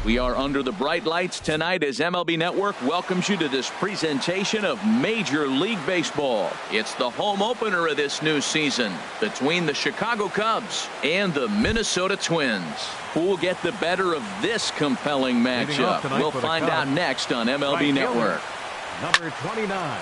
We are under the bright lights tonight as MLB Network welcomes you to this presentation of Major League Baseball. It's the home opener of this new season between the Chicago Cubs and the Minnesota Twins. Who will get the better of this compelling matchup? We'll find out next on MLB Network. Number 29.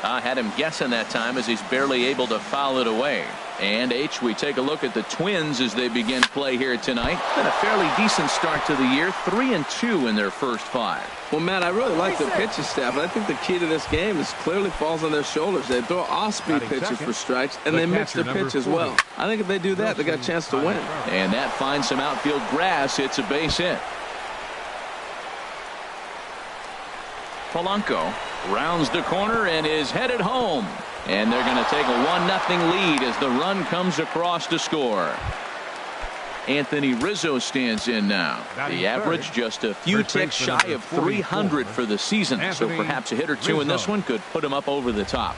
I had him guessing that time as he's barely able to foul it away. And we take a look at the Twins as they begin play here tonight. Been a fairly decent start to the year, 3-2 in their first 5. Well, Matt, I really like the pitching staff, and I think the key to this game is clearly falls on their shoulders. They throw off-speed pitches for strikes, and they mix their pitch as well. I think if they do that, they got a chance to win. And that finds some outfield grass. It's a base hit. Polanco rounds the corner and is headed home. And they're going to take a 1-0 lead as the run comes across to score. Anthony Rizzo stands in now. The average just a few ticks shy of 300 for the season. So perhaps a hit or two in this one could put him up over the top.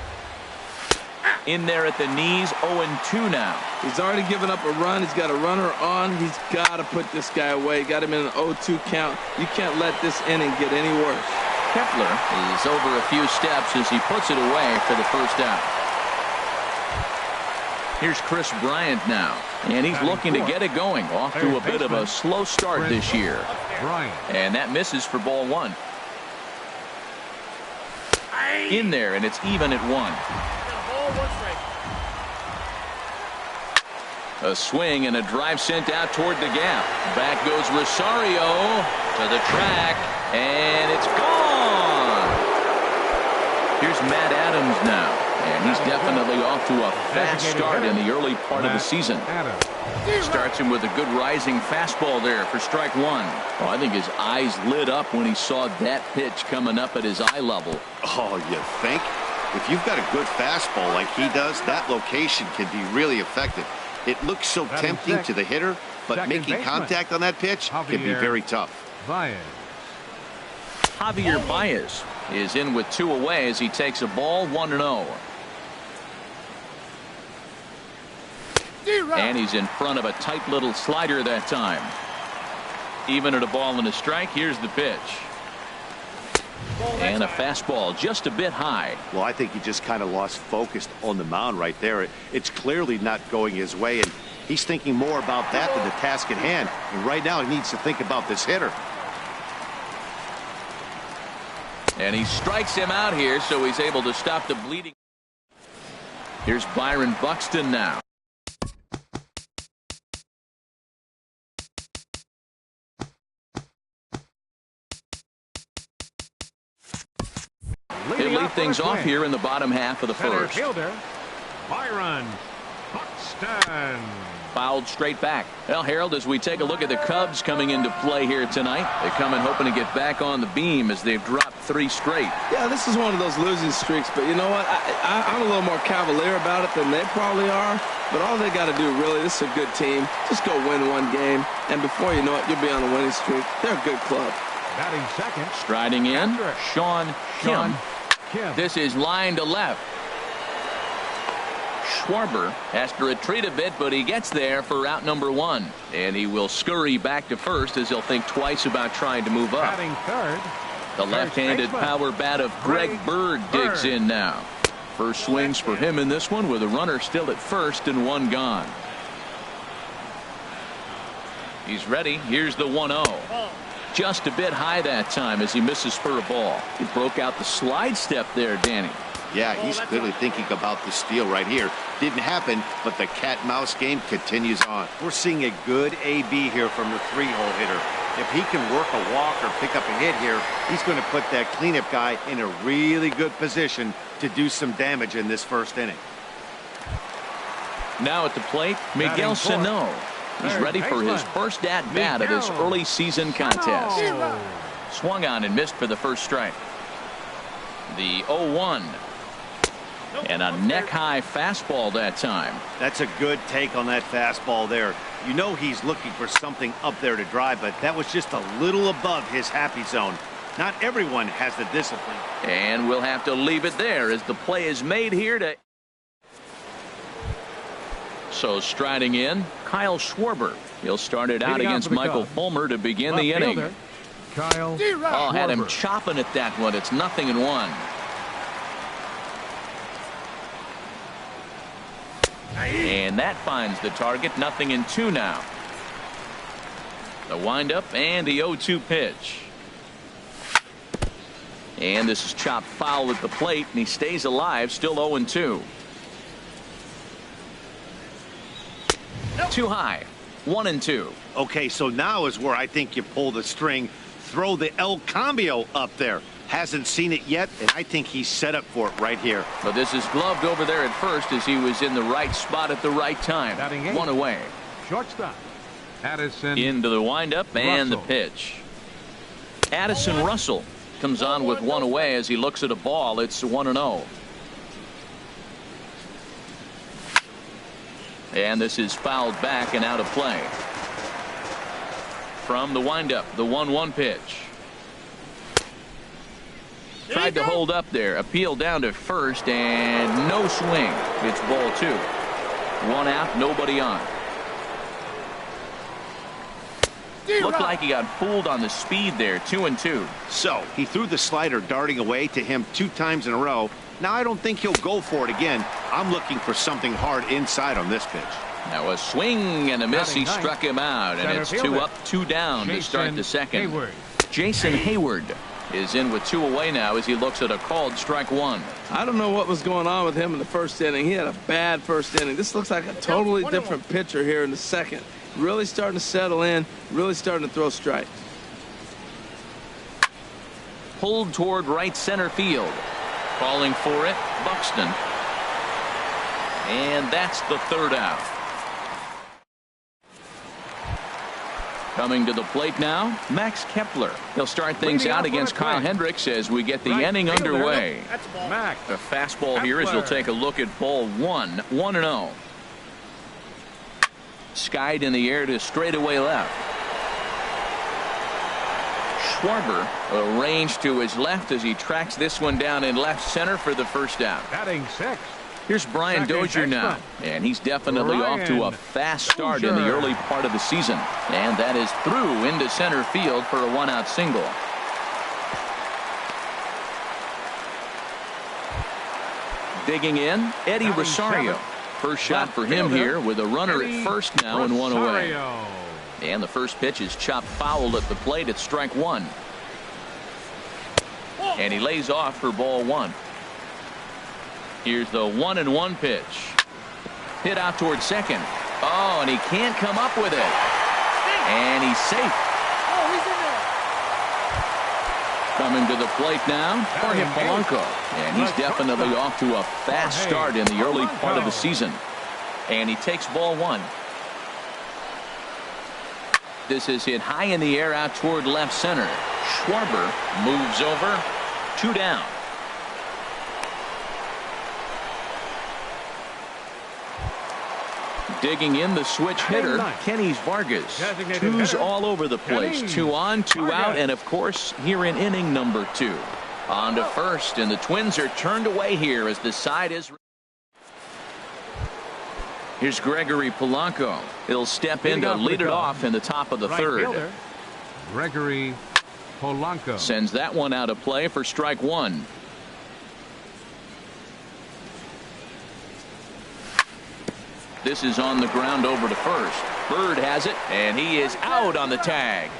In there at the knees, 0-2 now. He's already given up a run. He's got a runner on. He's got to put this guy away. Got him in an 0-2 count. You can't let this inning get any worse. Kepler is over a few steps as he puts it away for the first out. Here's Chris Bryant now, and he's looking to get it going. Off to a bit of a slow start this year. And that misses for ball 1. In there, and it's even at 1. A swing and a drive sent out toward the gap. Back goes Rosario to the track, and it's gone. Here's Matt Adams now, and he's definitely off to a fast start in the early part of the season. Starts him with a good rising fastball there for strike 1. Oh, I think his eyes lit up when he saw that pitch coming up at his eye level. Oh, you think? If you've got a good fastball like he does, that location can be really effective. It looks so tempting to the hitter, but making contact on that pitch can be very tough. Javier Baez is in with 2 away as he takes a ball 1-0. And he's in front of a tight little slider that time. Even at a ball and a strike, here's the pitch. And a fastball just a bit high. Well, I think he just kind of lost focus on the mound right there. It's clearly not going his way, and he's thinking more about that than the task at hand. And right now he needs to think about this hitter. And he strikes him out here, so he's able to stop the bleeding. Here's Byron Buxton now. They lead things off here in the bottom half of the first. Fielder, Byron Buxton. Fouled straight back. Well, Harold, as we take a look at the Cubs coming into play here tonight, they come in hoping to get back on the beam as they've dropped 3 straight. Yeah, this is one of those losing streaks, but you know what? I'm a little more cavalier about it than they probably are, but all they got to do, really, this is a good team. Just go win 1 game, and before you know it, you'll be on a winning streak. They're a good club. Batting second. Striding in, Sean Kim. This is line to left. Schwarber has to retreat a bit, but he gets there for out number 1. And he will scurry back to first as he'll think twice about trying to move up. Batting third. The left-handed power bat of Greg Bird digs in now. First swings for him in this one with a runner still at first and 1 gone. He's ready. Here's the 1-0. Just a bit high that time as he misses for a ball. He broke out the slide step there, Danny. Yeah, he's clearly thinking about the steal right here. Didn't happen, but the cat-mouse game continues on. We're seeing a good AB here from the 3-hole hitter. If he can work a walk or pick up a hit here, he's going to put that cleanup guy in a really good position to do some damage in this first inning. Now at the plate, Miguel Sano. He's ready for his first at-bat of his early season contest. Swung on and missed for the first strike. The 0-1. And a neck-high fastball that time. That's a good take on that fastball there. You know he's looking for something up there to drive, but that was just a little above his happy zone. Not everyone has the discipline. And we'll have to leave it there as the play is made here to... So striding in, Kyle Schwarber. He'll start it out against Michael Fulmer to begin the inning. Kyle. Oh, had him Schwarber. chopping at that one. It's 0-1. And that finds the target. 0-2 now. The windup and the 0-2 pitch. And this is chopped foul at the plate, and he stays alive, still 0-2. Too high. 1-2. Okay, so now is where I think you pull the string. Throw the El Cambio up there. Hasn't seen it yet, and I think he's set up for it right here. But this is gloved over there at first as he was in the right spot at the right time. Batting eighth. 1 away. Shortstop. Addison. Into the windup and the Russell. pitch. Addison Russell comes on with 1 away as he looks at a ball. It's 1-0. And this is fouled back and out of play. From the windup, the 1-1 pitch. Tried to hold up there. Appeal down to first and no swing. It's ball 2. 1 out, nobody on. Looked like he got fooled on the speed there. 2-2. So he threw the slider darting away to him 2 times in a row. Now I don't think he'll go for it again. I'm looking for something hard inside on this pitch. Now a swing and a miss. He struck him out, and it's 2 up, 2 down to start the second. Hayward. Jason Hayward is in with 2 away now as he looks at a called strike 1. I don't know what was going on with him in the first inning. He had a bad first inning. This looks like a totally different pitcher here in the second. Really starting to settle in, really starting to throw strikes. Pulled toward right center field. Calling for it, Buxton. And that's the 3rd out. Coming to the plate now, Max Kepler. He'll start things out against Kyle Hendricks as we get the inning underway. Max. The fastball here as we'll take a look at ball 1. 1-0. Skied in the air to straightaway left. Schwarber arranged to his left as he tracks this one down in left center for the first out. Batting 6. Here's Brian Dozier now, and he's definitely off to a fast start in the early part of the season. And that is through into center field for a 1-out single. Digging in, Eddie Rosario. First shot for him here with a runner at first now and 1 away. And the first pitch is chopped fouled at the plate. It's strike 1. And he lays off for ball 1. Here's the 1-1 pitch. Hit out toward second. Oh, and he can't come up with it. And he's safe. Coming to the plate now, Jorge Polanco. And he's definitely off to a fast start in the early part of the season. And he takes ball 1. This is hit high in the air out toward left center. Schwarber moves over. 2 down. Digging in the switch hitter, Kenny Vargas. 2's all over the place. 2 on, 2 out, and of course here in inning number 2. On to first, and the Twins are turned away here as the side is. Here's Gregory Polanco. He'll step in to lead it off in the top of the 3rd. Gregory Polanco sends that one out of play for strike 1. This is on the ground over to first. Bird has it, and he is out on the tag.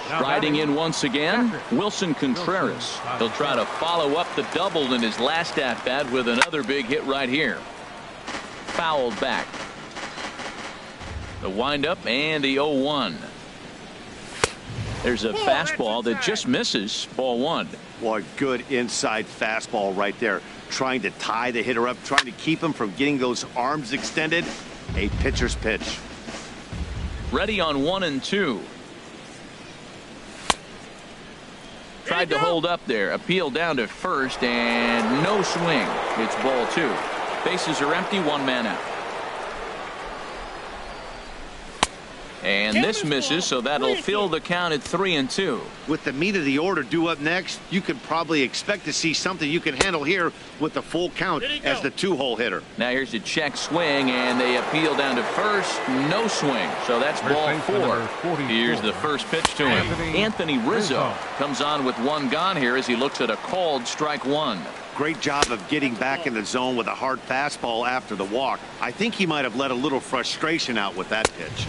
Striding in once again, Wilson Contreras. He'll try to follow up the double in his last at-bat with another big hit right here. Fouled back. The windup and the 0-1. There's a fastball that just misses. Ball 1. Boy, good inside fastball right there. Trying to tie the hitter up, trying to keep him from getting those arms extended. A pitcher's pitch. Ready on 1-2. Tried to hold up there. Appeal down to first and no swing. It's ball 2. Bases are empty. 1 man out. And this misses, so that'll fill the count at 3-2. With the meat of the order due up next, you could probably expect to see something you can handle here with the full count as the 2-hole hitter. Now here's a check swing, and they appeal down to first. No swing, so that's ball 4. Here's the first pitch to him. Anthony Rizzo comes on with one gone here as he looks at a called strike 1. Great job of getting back in the zone with a hard fastball after the walk. I think he might have let a little frustration out with that pitch.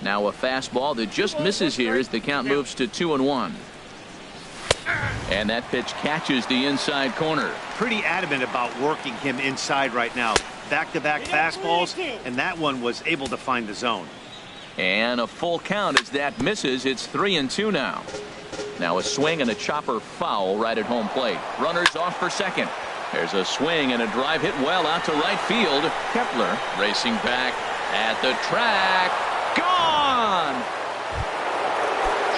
Now a fastball that just misses here as the count moves to 2-1. And that pitch catches the inside corner. Pretty adamant about working him inside right now. Back-to-back fastballs, and that one was able to find the zone. And a full count as that misses. It's 3-2 now. Now a swing and a chopper foul right at home plate. Runners off for second. There's a swing and a drive hit well out to right field. Kepler racing back at the track. Gone!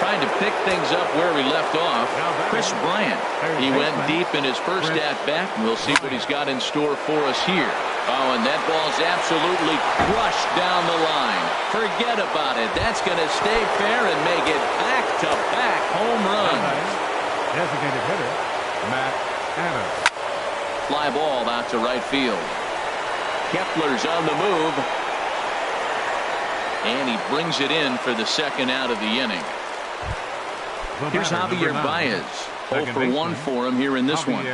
Trying to pick things up where we left off. Chris Bryant. He went deep in his first at-bat, and we'll see what he's got in store for us here. Oh, and that ball's absolutely crushed down the line. Forget about it. That's going to stay fair and make it back-to-back home runs. Designated hitter, Matt Adams. Fly ball out to right field. Kepler's on the move. And he brings it in for the second out of the inning. Here's Javier Baez. 0 for 1 for him here in this one.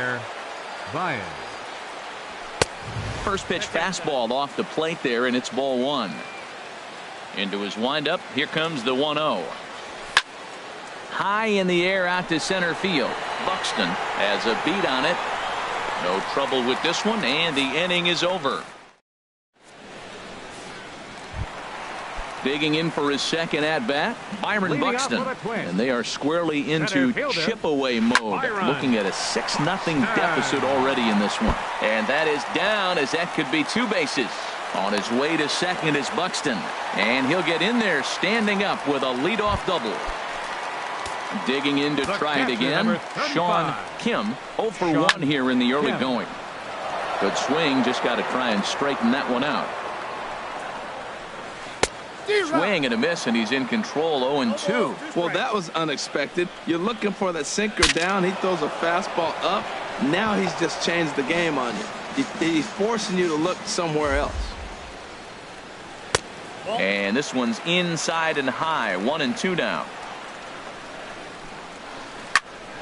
Baez. First pitch fastball off the plate there, and it's ball 1. Into his windup. Here comes the 1-0. High in the air out to center field. Buxton has a beat on it. No trouble with this one, and the inning is over. Digging in for his second at-bat, Byron Buxton. And they are squarely into chip-away mode. Looking at a 6-0 deficit already in this one. And that is down, as that could be 2 bases. On his way to second is Buxton. And he'll get in there standing up with a leadoff double. Digging in to try it again, Sean Kim. 0 for 1 here in the early going. Good swing, just got to try and straighten that one out. Swing and a miss, and he's in control. 0-2. Well, that was unexpected. You're looking for that sinker down. He throws a fastball up. Now he's just changed the game on you. He's forcing you to look somewhere else. And this one's inside and high. 1-2 now.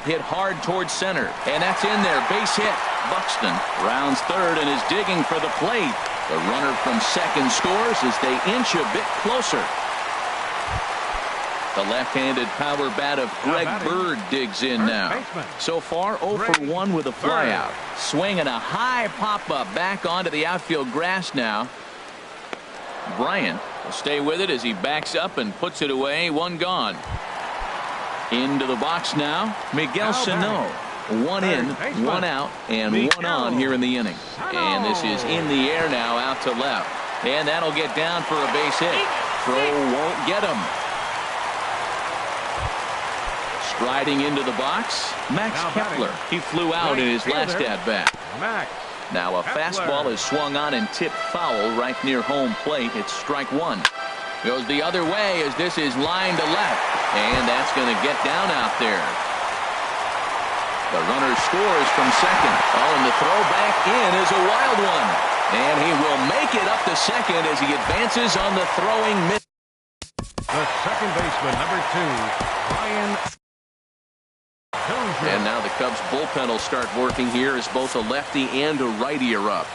Hit hard towards center, and that's in there. Base hit. Buxton rounds third and is digging for the plate. The runner from second scores as they inch a bit closer. The left-handed power bat of Greg Bird digs in now. So far 0 for 1 with a flyout. Swing and a high pop-up back onto the outfield grass now. Bryant will stay with it as he backs up and puts it away. 1 gone. Into the box now, Miguel Sano. 1 in, 1 out, and 1 on here in the inning. And this is in the air now out to left. And that'll get down for a base hit. Throw won't get him. Striding into the box, Max Kepler. He flew out in his last at-bat. Now a fastball is swung on and tipped foul right near home plate. It's strike 1. Goes the other way as this is lined to left. And that's going to get down out there. The runner scores from second. Oh, and the throw back in is a wild one. And he will make it up to second as he advances on the throwing mid. The second baseman, number 2, Ryan. And now the Cubs bullpen will start working here as both a lefty and a righty are up.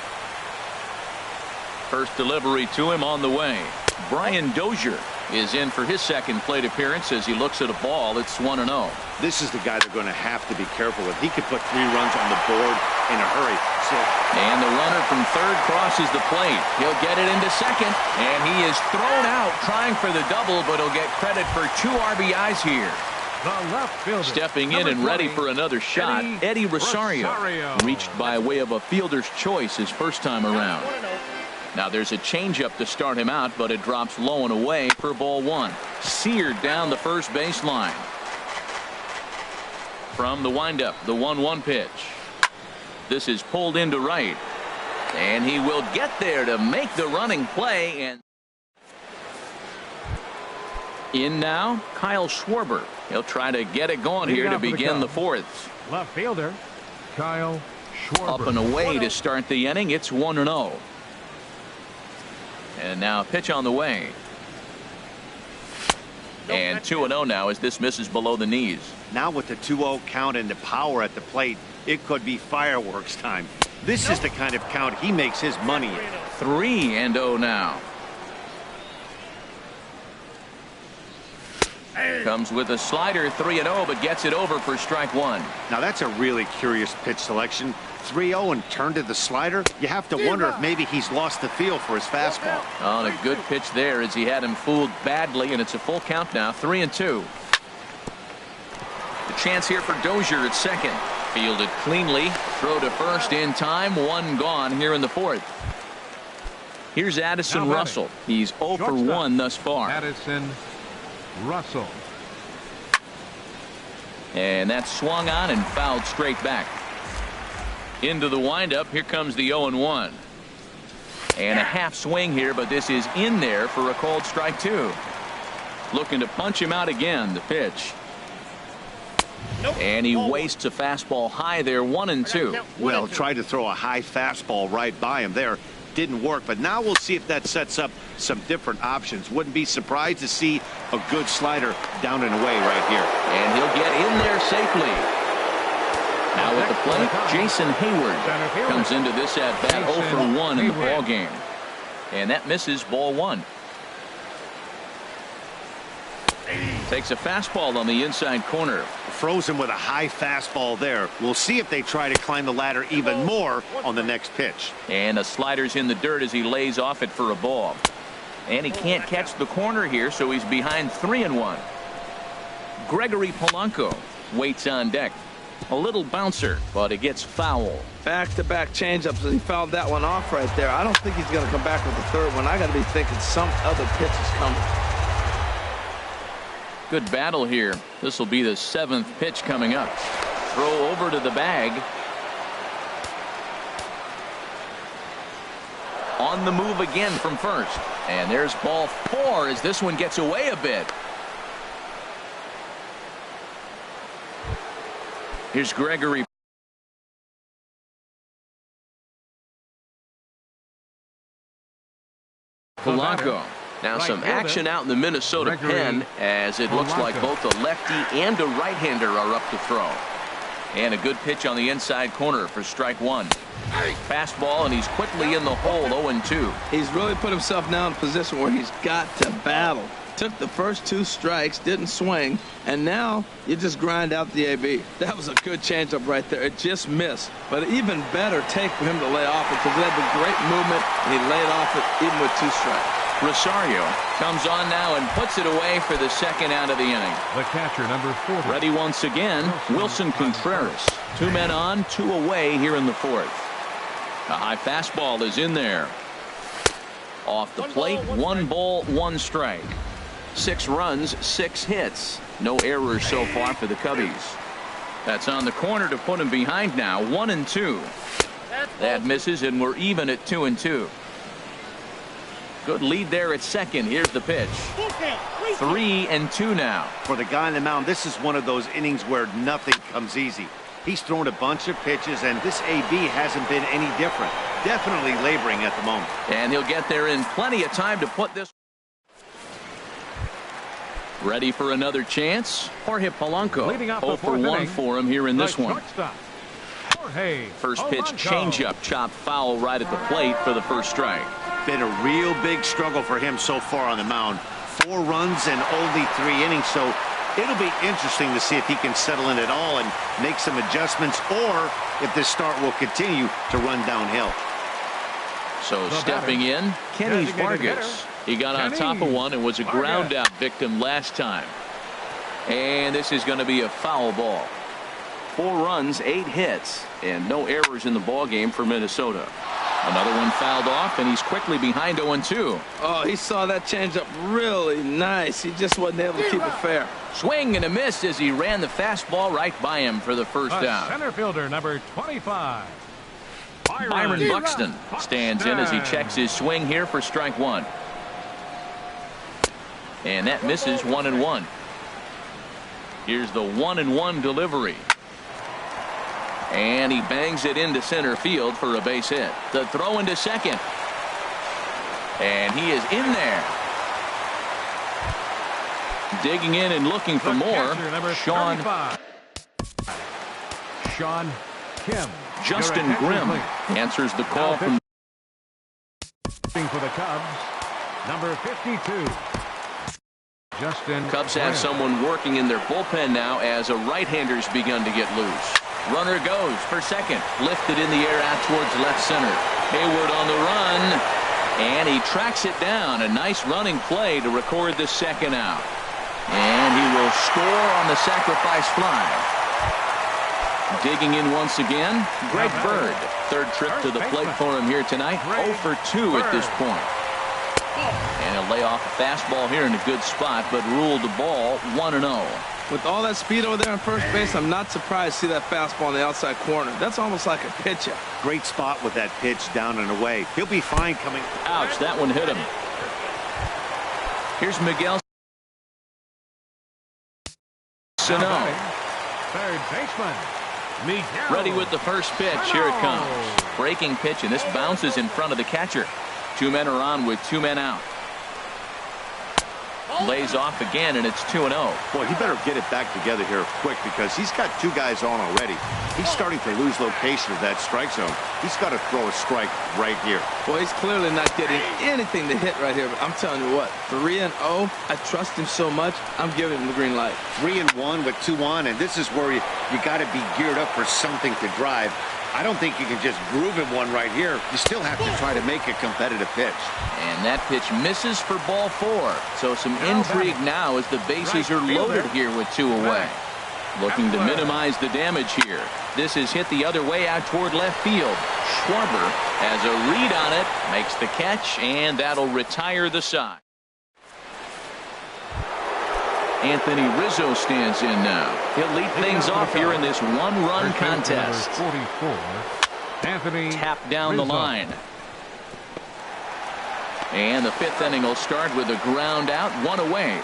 First delivery to him on the way. Brian Dozier is in for his second plate appearance as he looks at a ball. It's 1-0. This is the guy they're going to have to be careful with. He could put 3 runs on the board in a hurry. And the runner from third crosses the plate. He'll get it into second, and he is thrown out trying for the double, but he'll get credit for 2 RBIs here. The left fielder, stepping in and ready for another shot, Eddie Rosario. Reached by way of a fielder's choice his first time around. Now there's a changeup to start him out, but it drops low and away for ball 1. Seared down the first baseline. From the windup, the 1-1 pitch. This is pulled into right. And he will get there to make the running play. And In now, Kyle Schwarber. He'll try to get it going here to begin the fourth. Left fielder, Kyle Schwarber. Up and away to start the inning. It's 1-0. And now pitch on the way. And 2-0 now as this misses below the knees. Now with the 2-0 count and the power at the plate, it could be fireworks time. This is the kind of count he makes his money in. 3-0 now. Comes with a slider, 3-0, but gets it over for strike one. Now that's a really curious pitch selection. 3-0 and turned to the slider. You have to wonder if maybe he's lost the feel for his fastball. On a good pitch there as he had him fooled badly, and it's a full count now, 3-2. The chance here for Dozier at second. Fielded cleanly. Throw to first in time. One gone here in the fourth. Here's Addison Russell. He's 0 for 1 thus far. Addison Russell. And that's swung on and fouled straight back. Into the windup. Here comes the 0-1. And a half swing here, but this is in there for a called strike two. Looking to punch him out again. The pitch. And he wastes a fastball high there, 1-2. Well, tried to throw a high fastball right by him there. Didn't work, but now we'll see if that sets up some different options. Wouldn't be surprised to see a good slider down and away right here. And he'll get in there safely. Now at the plate, Jason Hayward comes into this at bat 0 for 1 in the ball game. And that misses ball one. Takes a fastball on the inside corner. Frozen with a high fastball there. We'll see if they try to climb the ladder even more on the next pitch. And a slider's in the dirt as he lays off it for a ball. And he can't catch the corner here, so he's behind 3-1. Gregory Polanco waits on deck. A little bouncer, but it gets foul. Back-to-back changeups, and he fouled that one off right there. I don't think he's going to come back with the third one. I got to be thinking some other pitch is coming. Good battle here. This will be the 7th pitch coming up. Throw over to the bag. On the move again from first. And there's ball 4 as this one gets away a bit. Here's Gregory Polanco. Now some action out in the Minnesota pen as it looks like both a lefty and a right-hander are up to throw. And a good pitch on the inside corner for strike one. Fastball, and he's quickly in the hole, 0-2. He's really put himself now in a position where he's got to battle. Took the first 2 strikes, didn't swing, and now you just grind out the AB. That was a good changeup right there. It just missed. But an even better take for him to lay off it because he had the great movement, and he laid off it even with 2 strikes. Rosario comes on now and puts it away for the second out of the inning. The catcher, number 40. Ready once again, Wilson Contreras. 2 men on, 2 away here in the fourth. A high fastball is in there. Off the plate, 1 ball, 1 strike. 6 runs, 6 hits. No errors so far for the Cubbies. That's on the corner to put him behind now, 1-2. That misses, and we're even at 2-2. Good lead there at second. Here's the pitch. 3-2 now. For the guy on the mound, this is one of those innings where nothing comes easy. He's thrown a bunch of pitches, and this AB hasn't been any different. Definitely laboring at the moment. And he'll get there in plenty of time to put this. Ready for another chance? Jorge Polanco. 0 for 1 for him here in this one. First pitch changeup, chopped foul right at the plate for the first strike. Been a real big struggle for him so far on the mound. 4 runs and only 3 innings, so it'll be interesting to see if he can settle in at all and make some adjustments, or if this start will continue to run downhill. So stepping in, Kenny Vargas. He got on top of one and was a ground out victim last time. And this is going to be a foul ball. 4 runs, 8 hits, and no errors in the ball game for Minnesota. Another one fouled off, and he's quickly behind 0-2. Oh, he saw that changeup really nice. He just wasn't able to keep it fair. Swing and a miss as he ran the fastball right by him for the first out. Center fielder, number 25. Byron Buxton stands in as he checks his swing here for strike one. And that misses 1-1. Here's the 1-1 delivery. And he bangs it into center field for a base hit. The throw into second. And he is in there. Digging in and looking for more. Sean Kim. Justin Grimm answers the call from for the Cubs. Number 52. Justin Cubs have someone working in their bullpen now as a right-hander's begun to get loose. Runner goes for second. Lifted in the air out towards left center. Hayward on the run. And he tracks it down. A nice running play to record the second out. And he will score on the sacrifice fly. Digging in once again, Greg Bird. Third trip to the plate for him here tonight. 0 for 2 at this point. And he'll lay off a fastball here in a good spot, but ruled the ball 1-0. With all that speed over there on first base, I'm not surprised to see that fastball on the outside corner. That's almost like a pitch-up. Great spot with that pitch down and away. He'll be fine coming. Ouch, that one hit him. Here's Miguel Sano. Third baseman. Ready with the first pitch. Here it comes. Breaking pitch, and this bounces in front of the catcher. 2 men are on with 2 men out. Lays off again, and it's 2-0. Boy, he better get it back together here quick because he's got 2 guys on already. He's starting to lose location of that strike zone. He's got to throw a strike right here. Boy, he's clearly not getting anything to hit right here. But I'm telling you what, 3-0. I trust him so much. I'm giving him the green light. 3-1 with 2 on, and this is where you got to be geared up for something to drive. I don't think you can just groove him one right here. You still have to try to make a competitive pitch. And that pitch misses for ball 4. So some intrigue now as the bases are loaded here with 2 away. Looking to minimize the damage here. This is hit the other way out toward left field. Schwarber has a read on it, makes the catch, and that'll retire the side. Anthony Rizzo stands in now. He'll lead things off here in this 1-run contest. 44. Anthony Tap down the line. And the 5th inning will start with a ground out, 1 away.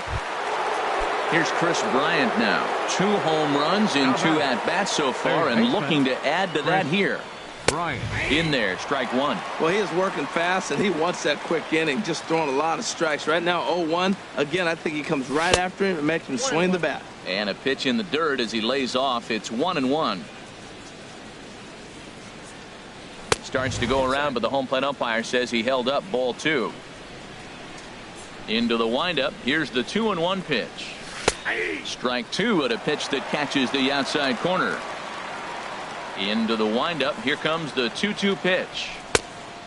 Here's Chris Bryant now. 2 home runs in 2 at-bats so far, and looking to add to that here. Bryant. In there, strike 1. Well, he is working fast, and he wants that quick inning, just throwing a lot of strikes. Right now, 0-1. Again, I think he comes right after him and makes him swing the bat. And a pitch in the dirt as he lays off. It's 1-1. Starts to go around, but the home plate umpire says he held up ball 2. Into the windup. Here's the 2-1 pitch. Strike 2 at a pitch that catches the outside corner. Into the windup. Here comes the 2-2 pitch.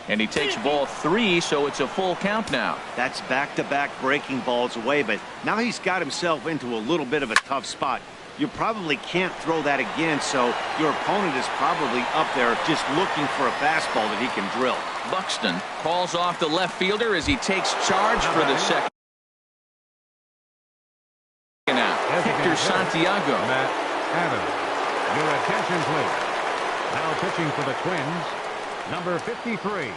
And he takes ball 3, so it's a full count now. That's back-to-back breaking balls away, but now he's got himself into a little bit of a tough spot. You probably can't throw that again, so your opponent is probably up there just looking for a fastball that he can drill. Buxton calls off the left fielder as he takes charge for the second out. Hector Santiago. Matt Adams. Your attention, please. Now pitching for the Twins, number 53.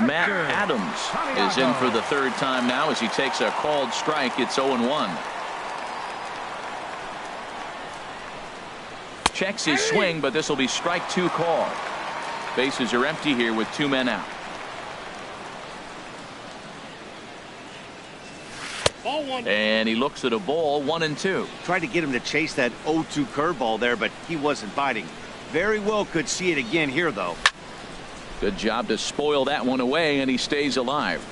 Matt Adams is in for the 3rd time now as he takes a called strike. It's 0-1. Checks his swing, but this will be strike 2 call. Bases are empty here with 2 men out. And he looks at a ball, 1-2. Tried to get him to chase that 0-2 curveball there, but he wasn't biting. Very well could see it again here, though. Good job to spoil that one away, and he stays alive.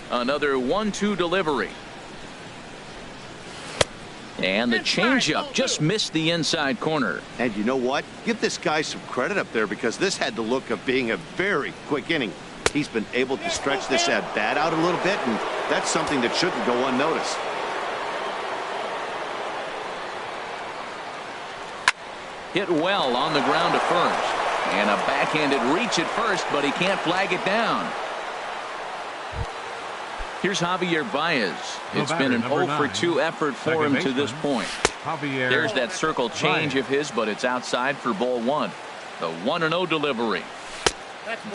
Another 1-2 delivery. And the changeup just missed the inside corner. And you know what? Give this guy some credit up there because this had the look of being a very quick inning. He's been able to stretch this at-bat out a little bit, and that's something that shouldn't go unnoticed. Hit well on the ground to first. And a backhanded reach at first, but he can't flag it down. Here's Javier Baez. It's been an 0 for 2 effort for him to this point. There's that circle change of his, but it's outside for ball 1. The 1-0 delivery.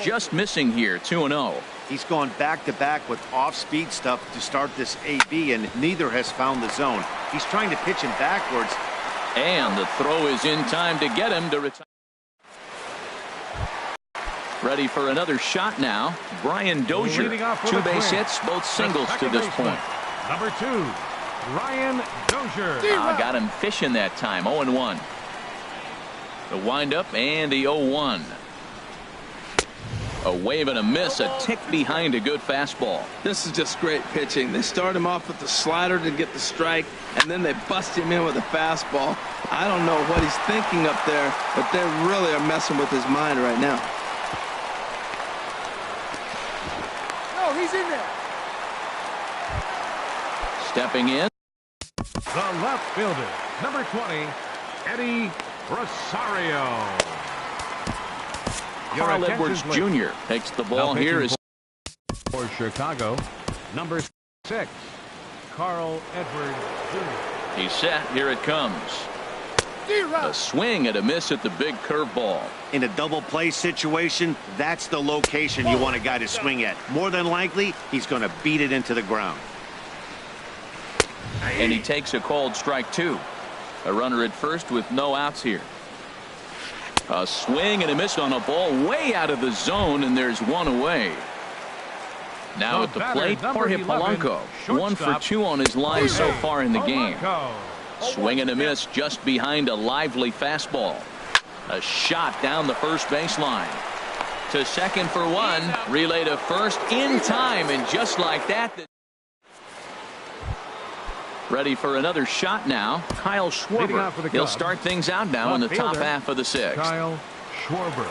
Just missing here, 2-0. He's gone back-to-back with off-speed stuff to start this AB, and neither has found the zone. He's trying to pitch him backwards. And the throw is in time to get him to retire. Ready for another shot now. Brian Dozier. 2 base hits, both singles to this point. Number 2, Brian Dozier. Got him fishing that time. 0-1. The windup and the 0-1. A wave and a miss, a tick behind a good fastball. This is just great pitching. They start him off with the slider to get the strike, and then they bust him in with a fastball. I don't know what he's thinking up there, but they really are messing with his mind right now. No, he's in there. Stepping in. The left fielder, number 20, Eddie Rosario. Carl Edwards Jr. takes the ball here. Is for Chicago, number 6, Carl Edwards Jr. He's set. Here it comes. A swing and a miss at the big curveball. In a double play situation, that's the location you want a guy to swing at. More than likely, he's going to beat it into the ground. And he takes a called strike 2. A runner at first with no outs here. A swing and a miss on a ball way out of the zone, and there's one away. Now at the plate, Jorge Polanco. 1 for 2 on his line so far in the game. Swing and a miss just behind a lively fastball. A shot down the first baseline. To second for 1. Relay to first in time, and just like that. Ready for another shot now. Kyle Schwarber. He'll start things out now in the top half of the 6th. Kyle Schwarber.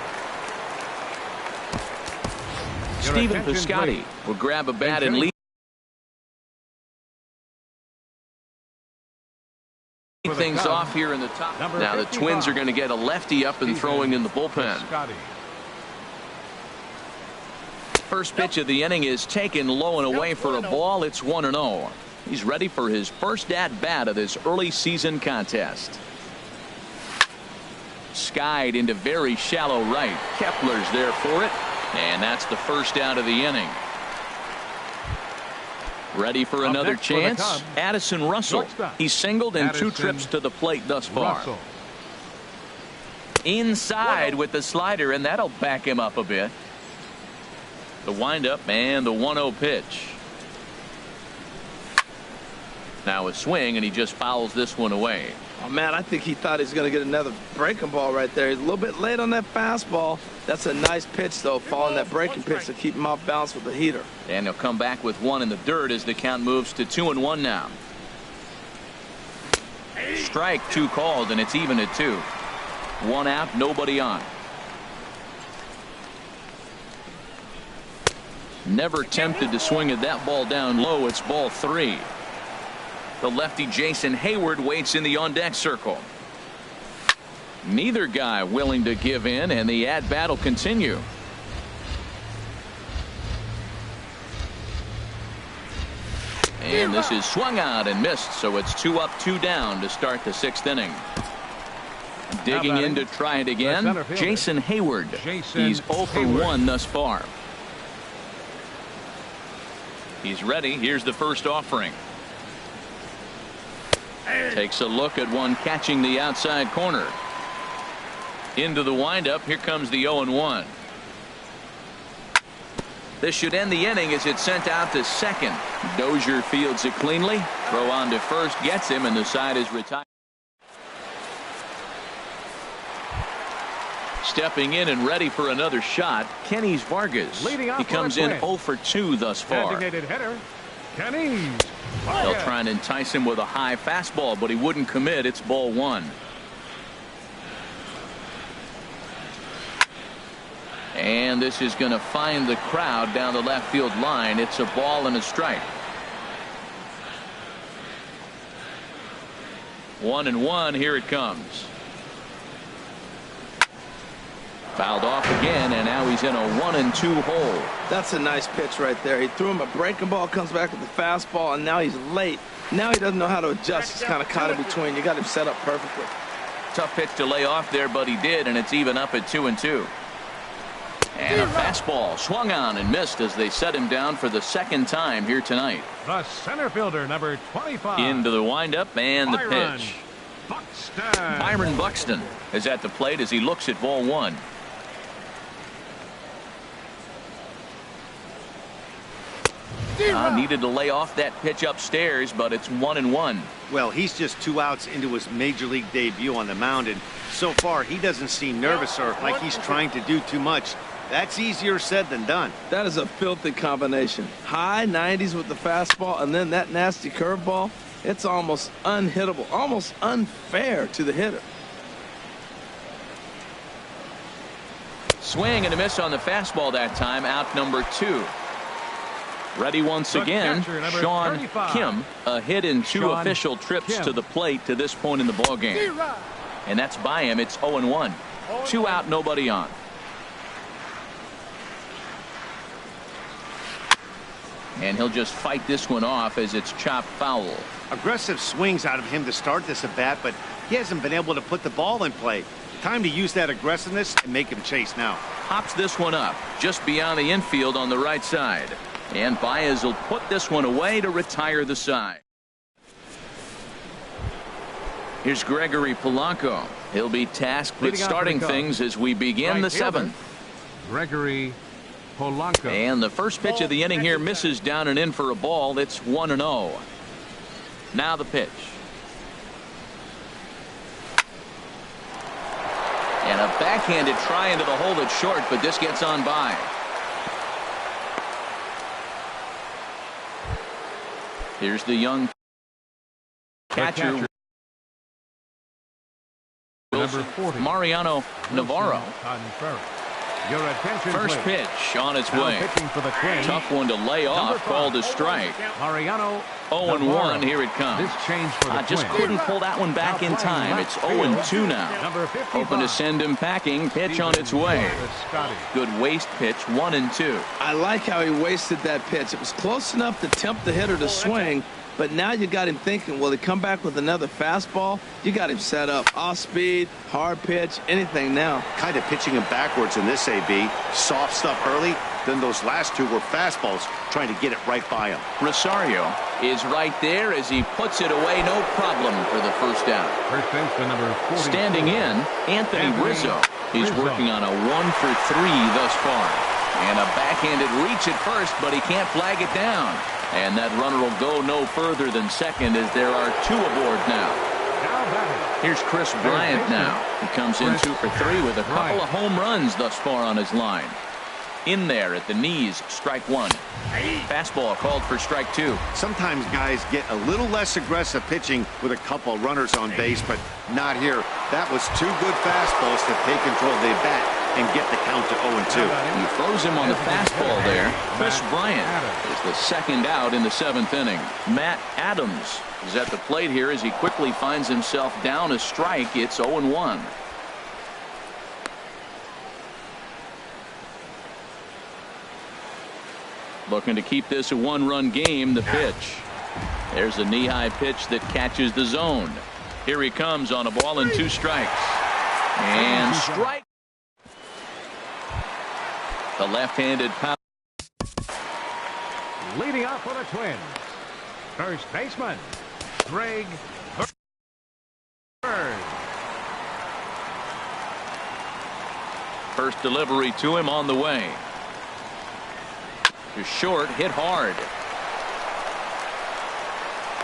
Stephen Piscotty will grab a bat and lead things off here in the top. Now the Twins are going to get a lefty up and throwing in the bullpen. First pitch of the inning is taken low and away for a ball. It's 1-0. He's ready for his first at-bat of this early season contest. Skied into very shallow right. Kepler's there for it. And that's the first out of the inning. Ready for another chance. Addison Russell. He's singled in 2 trips to the plate thus far. Inside with the slider, and that'll back him up a bit. The windup and the 1-0 pitch. Now a swing, and he just fouls this one away. Oh, man, I think he thought he was going to get another breaking ball right there. He's a little bit late on that fastball. That's a nice pitch, though, following that breaking pitch to keep him off balance with the heater. And he'll come back with 1 in the dirt as the count moves to 2-1 now. Strike 2 called, and it's even at 2. 1 out, nobody on. Never tempted to swing at that ball down low. It's ball 3. The lefty Jason Hayward waits in the on-deck circle. Neither guy willing to give in, and the at-bat will continue. And this is swung out and missed, so it's 2 up, 2 down to start the 6th inning. Digging in to try it again, Jason Hayward. He's 0 for 1 thus far. He's ready. Here's the first offering. Takes a look at one catching the outside corner. Into the windup. Here comes the 0-1. This should end the inning as it's sent out to second. Dozier fields it cleanly. Throw on to first gets him, and the side is retired. Stepping in and ready for another shot, Kenny Vargas. He comes in 0 for 2 thus far. They'll try and entice him with a high fastball, but he wouldn't commit. It's ball 1. And this is going to find the crowd down the left field line. It's a ball and a strike. 1-1. Here it comes. Fouled off again, and now he's in a 1-2 hole. That's a nice pitch right there. He threw him a breaking ball, comes back with the fastball, and now he's late. Now he doesn't know how to adjust. He's kind of caught in between. You got him set up perfectly. Tough pitch to lay off there, but he did, and it's even up at 2-2. And a fastball swung on and missed as they set him down for the second time here tonight. The center fielder, number 25. Into the windup and the Byron pitch. Buxton. Byron Buxton is at the plate as he looks at ball one. Needed to lay off that pitch upstairs, but it's 1-1. Well, he's just 2 outs into his major league debut on the mound, and so far he doesn't seem nervous or like he's trying to do too much. That's easier said than done. That is a filthy combination. High 90s with the fastball and then that nasty curveball. It's almost unhittable, almost unfair to the hitter. Swing and a miss on the fastball that time. Out number 2. Ready once again, Sean 35. Kim, a hit in 2 Sean official trips Kim. to the plate to this point in the ball game. And that's by him. It's 0-1. 2 out, nobody on. And he'll just fight this one off as it's chopped foul. Aggressive swings out of him to start this at bat, but he hasn't been able to put the ball in play. Time to use that aggressiveness and make him chase now. Pops this one up just beyond the infield on the right side. And Baez will put this one away to retire the side. Here's Gregory Polanco. He'll be tasked with starting things as we begin the 7th. Gregory Polanco. And the first pitch of the inning here misses down and in for a ball. It's 1-0. Now the pitch. And a backhanded try into the hole that's short, but this gets on by. Here's the young catcher. Number 40. Mariano Navarro. Your attention, First please. pitch on its Now way. pitching for the Twins. Tough one to lay off, called a strike. Mariano 0-1, Navarro. here it comes. This change for the Just Twins. couldn't pull that one back in time. It's 0-2 now. Number 55. Hoping to send him packing. Pitch on its way. Good waste pitch, 1-2. I like how he wasted that pitch. It was close enough to tempt the hitter to swing, but now you got him thinking, will he come back with another fastball? You got him set up. Off speed, hard pitch, anything now. Kind of pitching him backwards in this AB. Soft stuff early, then those last 2 were fastballs, trying to get it right by him. Rosario is right there as he puts it away, no problem for the first out. First baseman number 40. Standing in, Anthony Rizzo. He's working on a 1-for-3 thus far. And a backhanded reach at first, but he can't flag it down. And that runner will go no further than second as there are 2 aboard now. Here's Chris Bryant now. He comes in 2 for 3 with a couple of home runs thus far on his line. In there at the knees, strike 1. Fastball called for strike 2. Sometimes guys get a little less aggressive pitching with a couple runners on base, but not here. That was 2 good fastballs to take control of the bat and get the count to 0-2. He throws him on the fastball there. Chris Bryant is the second out in the 7th inning. Matt Adams is at the plate here as he quickly finds himself down a strike. It's 0-1. Looking to keep this a 1-run game. The pitch. There's a knee-high pitch that catches the zone. Here he comes on a ball and 2 strikes. And strike. The left-handed power. Leading off for the Twins. First baseman, Greg Bird. First delivery to him on the way. To short, hit hard.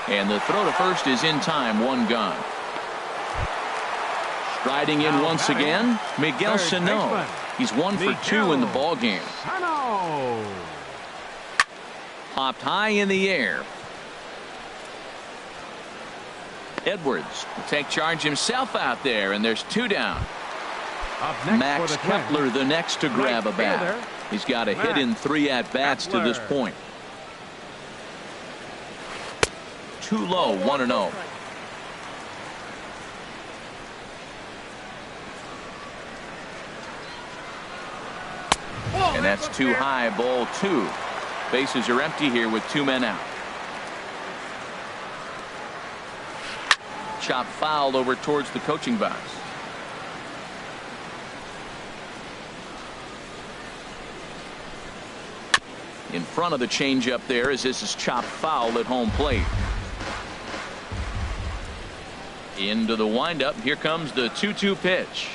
And the throw to first is in time, 1 gone. Striding in once again, Miguel Sano. He's 1 for 2 in the ball game. Sano. Popped high in the air. Edwards will take charge himself out there, and there's 2 down. Up next Max for the Kepler, Twins. the next to grab a bat. He's got a hit in 3 at-bats to this point. Too low, 1-0. And that's too high, ball 2. Bases are empty here with 2 men out. Chop fouled over towards the coaching box. in front of the changeup there as this is chopped foul at home plate. Into the windup. Here comes the 2-2 pitch.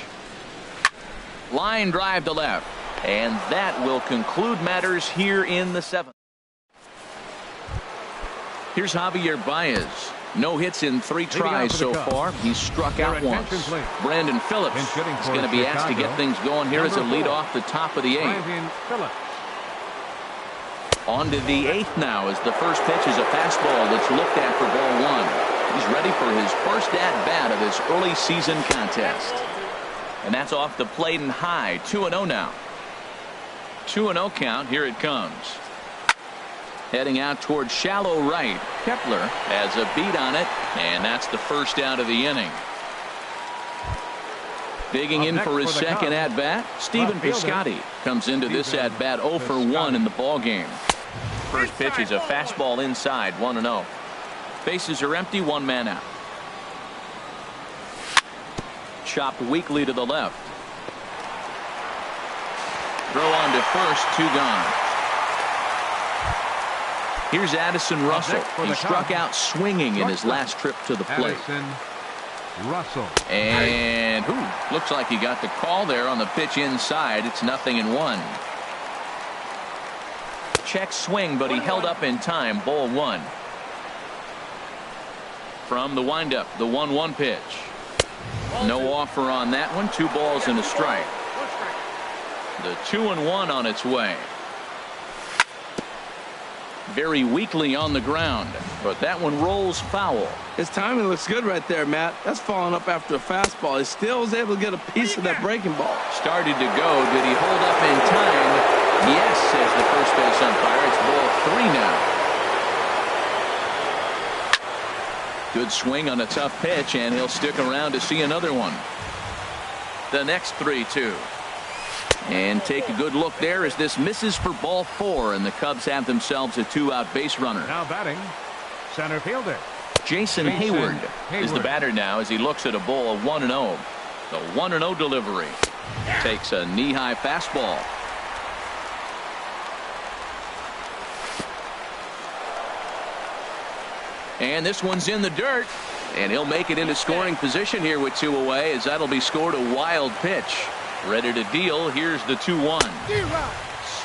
Line drive to left. And that will conclude matters here in the 7th. Here's Javier Baez. No hits in 3 tries so far. He's struck out once. Brandon Phillips is going to be asked to get things going here as a lead off the top of the 8th. On to the 8th now as the first pitch is a fastball that's looked at for ball 1. He's ready for his first at-bat of this early season contest. And that's off the plate and high. 2-0 now. 2-0 count. Here it comes. Heading out towards shallow right. Kepler has a beat on it, and that's the first out of the inning. Digging in for his second at-bat, Stephen Piscotty comes into this at-bat 0 for 1 in the ballgame. First pitch is a fastball inside, 1-0. Bases are empty, 1 man out. Chopped weakly to the left. Throw on to first, 2 gone. Here's Addison Russell. He struck out swinging in his last trip to the plate. Russell. And looks like he got the call there on the pitch inside. It's 0-1. Check swing, but he held up in time. Ball 1. From the windup, the 1-1 pitch. No offer on that one. 2 balls and a strike. The 2-1 on its way. Very weakly on the ground, but that one rolls foul. His timing looks good right there, Matt. That's following up after a fastball. He still was able to get a piece of that breaking ball. Started to go. Did he hold up in time? Yes, says the first base umpire. It's ball 3 now. Good swing on a tough pitch, and he'll stick around to see another one. The next 3-2. And take a good look there as this misses for ball 4, and the Cubs have themselves a 2-out base runner. Now batting, center fielder Jason Hayward is the batter now as he looks at a ball of 1-0. The 1-0 delivery. Takes a knee-high fastball. And this one's in the dirt, and he'll make it into scoring position here with 2 away as that'll be scored a wild pitch. Ready to deal. Here's the 2-1.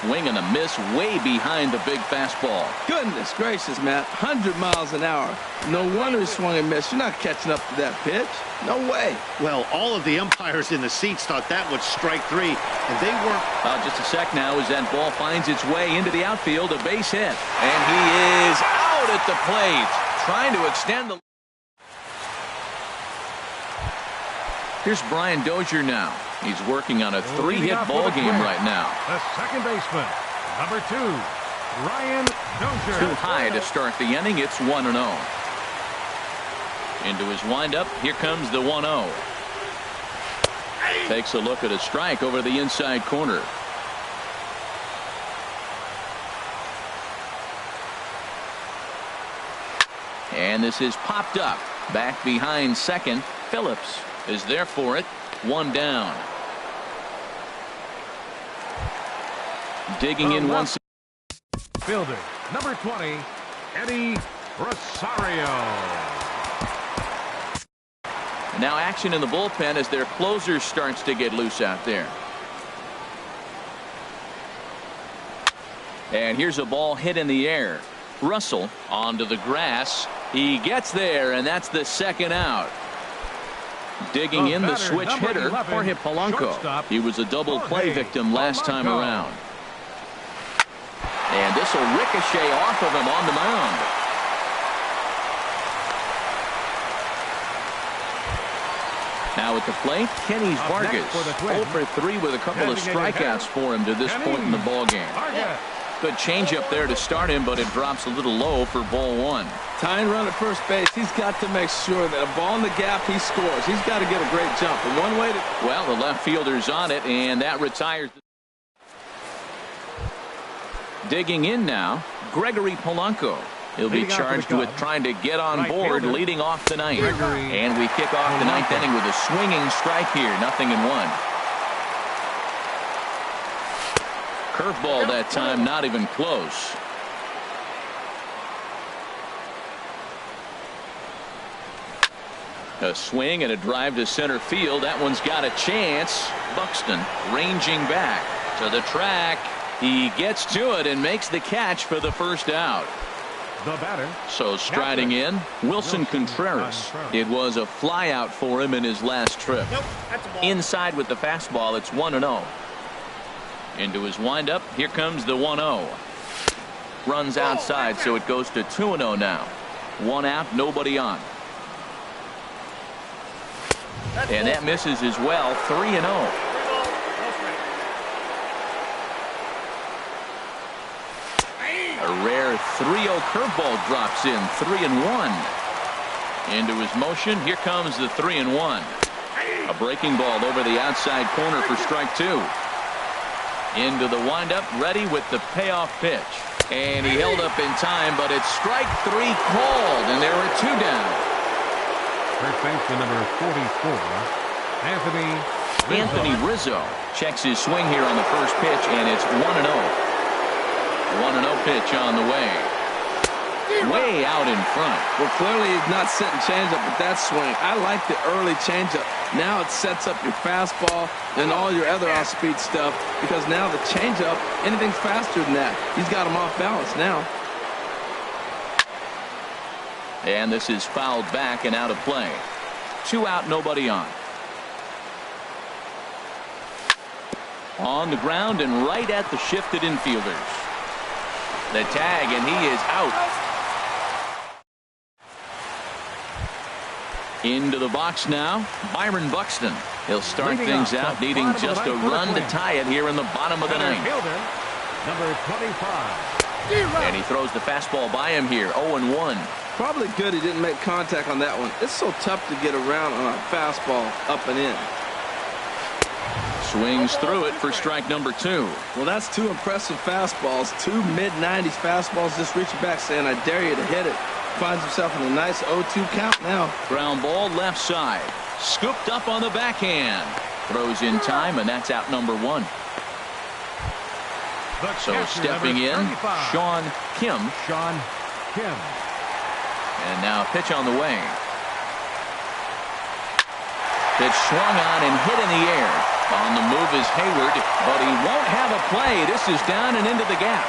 Swing and a miss way behind the big fastball. Goodness gracious, Matt. 100 miles an hour. No wonder he swung and missed. You're not catching up to that pitch. No way. Well, all of the umpires in the seats thought that was strike 3, and they weren't. Just a sec now as that ball finds its way into the outfield. A base hit. And he is out at the plate. Trying to extend the. Here's Brian Dozier now. He's working on a 3-hit ball game right now. The second baseman, number 2, Brian Dozier. Too high to start the inning. It's 1-0. Into his windup. Here comes the 1-0. Takes a look at a strike over the inside corner. And this is popped up. Back behind second. Phillips is there for it. 1 down. Digging in once. Fielder, number 20, Eddie Rosario. Now action in the bullpen as their closer starts to get loose out there. And here's a ball hit in the air. Russell onto the grass. He gets there, and that's the second out. Digging in the switch hitter, Jorge Polanco. He was a double play victim last time around. And this will ricochet off of him on the mound. Now at the plate, Kenny Vargas. 0 for 3 with a couple of strikeouts for him to this point in the ballgame. Good changeup there to start him, but it drops a little low for ball 1. Tying run at first base. He's got to make sure that a ball in the gap, he scores. He's got to get a great jump. And one way to. Well, the left fielder's on it, and that retires. Digging in now, Gregory Polanco. He'll be charged with trying to get on board, leading off the 9th. And we kick off the 9th inning with a swinging strike here, 0-1. curveball that time, not even close. A swing and a drive to center field. That one's got a chance. Buxton ranging back to the track. He gets to it and makes the catch for the first out. The batter. So striding in, Wilson Contreras. It was a fly out for him in his last trip. Nope, that's a ball. Inside with the fastball, it's 1-0. Into his windup, here comes the 1-0. Runs outside, so it goes to 2-0 now. One out, nobody on. And that misses as well. 3-0. A rare 3-0 curveball drops in. 3-1. Into his motion. Here comes the 3-1. A breaking ball over the outside corner for strike two. Into the windup, ready with the payoff pitch. And he held up in time, but it's strike three called, and there are two down. First baseman number 44, Anthony Rizzo checks his swing here on the first pitch, and it's 1-0. 1-0 pitch on the way. Way out in front. Well, clearly he's not sitting changeup with that swing. I like the early changeup. Now it sets up your fastball and all your other off-speed stuff, because now the changeup, anything faster than that, he's got him off balance now. And this is fouled back and out of play. Two out, nobody on. On the ground and right at the shifted infielders. The tag, and he is out. Into the box now, Byron Buxton. He'll start things out, needing just a run to tie it here in the bottom of the ninth. Number 25. And he throws the fastball by him here, 0-1. Probably good he didn't make contact on that one. It's so tough to get around on a fastball up and in. Swings through it for strike number two. Well, that's two impressive fastballs. Two mid-90s fastballs just reaching back saying, I dare you to hit it. Finds himself in a nice 0-2 count now. Ground ball left side. Scooped up on the backhand. Throws in time, and that's out number one. So stepping in, Sean Kim. And now pitch on the way. Pitch swung on and hit in the air. On the move is Hayward, but he won't have a play. This is down and into the gap.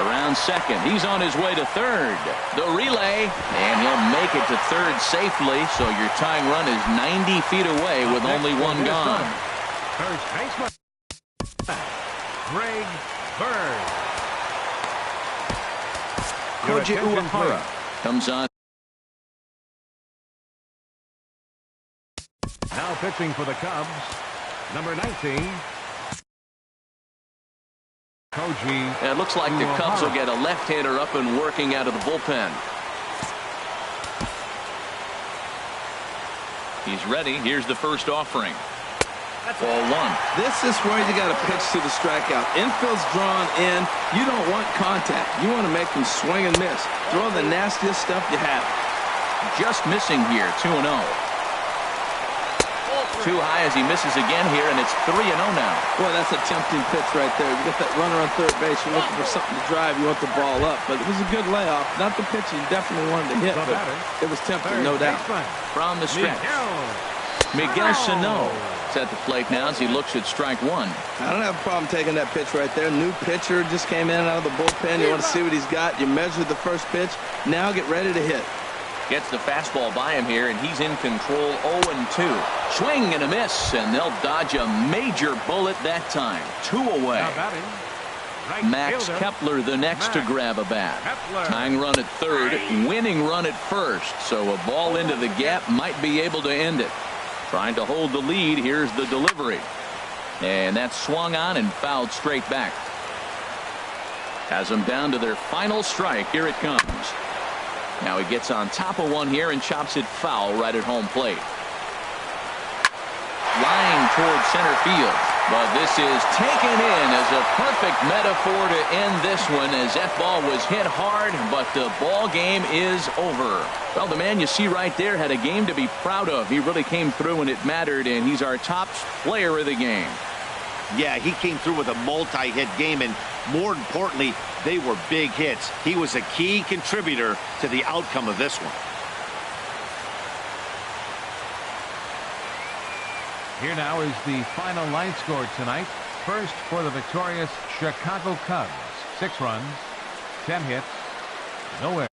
Around second. He's on his way to third. The relay, and he'll make it to third safely, so your tying run is 90 feet away with only one gone. First baseman, Greg Bird. Koji Uehara comes on. Now pitching for the Cubs, number 19. Koji. It looks like the Cubs will get a left-hander up and working out of the bullpen. He's ready. Here's the first offering. Ball one. This is where you got to pitch to the strikeout. Infield's drawn in. You don't want contact. You want to make them swing and miss. Throw the nastiest stuff you have. Just missing here, 2-0. Too high as he misses again here, and it's 3-0 now. Boy, that's a tempting pitch right there. You get that runner on third base. You're looking for something to drive. You want the ball up. But it was a good layoff. Not the pitch you definitely wanted to hit, but it was tempting, no doubt. From the stretch, Miguel Sano is at the plate now as he looks at strike one. I don't have a problem taking that pitch right there. New pitcher just came in out of the bullpen. You want to see what he's got. You measured the first pitch. Now get ready to hit. Gets the fastball by him here, and he's in control. 0-2. Swing and a miss, and they'll dodge a major bullet that time. 2 away. Max Kepler the next to grab a bat. Tying run at third, winning run at first. So a ball into the gap might be able to end it. Trying to hold the lead. Here's the delivery. And that's swung on and fouled straight back. Has them down to their final strike. Here it comes. Now he gets on top of one here and chops it foul right at home plate. Line toward center field. But this is taken in as a perfect metaphor to end this one, as that ball was hit hard, but the ball game is over. Well, the man you see right there had a game to be proud of. He really came through when it mattered, and he's our top player of the game. Yeah, he came through with a multi-hit game, and more importantly, they were big hits. He was a key contributor to the outcome of this one. Here now is the final line score tonight. First for the victorious Chicago Cubs. 6 runs, 10 hits, no errors.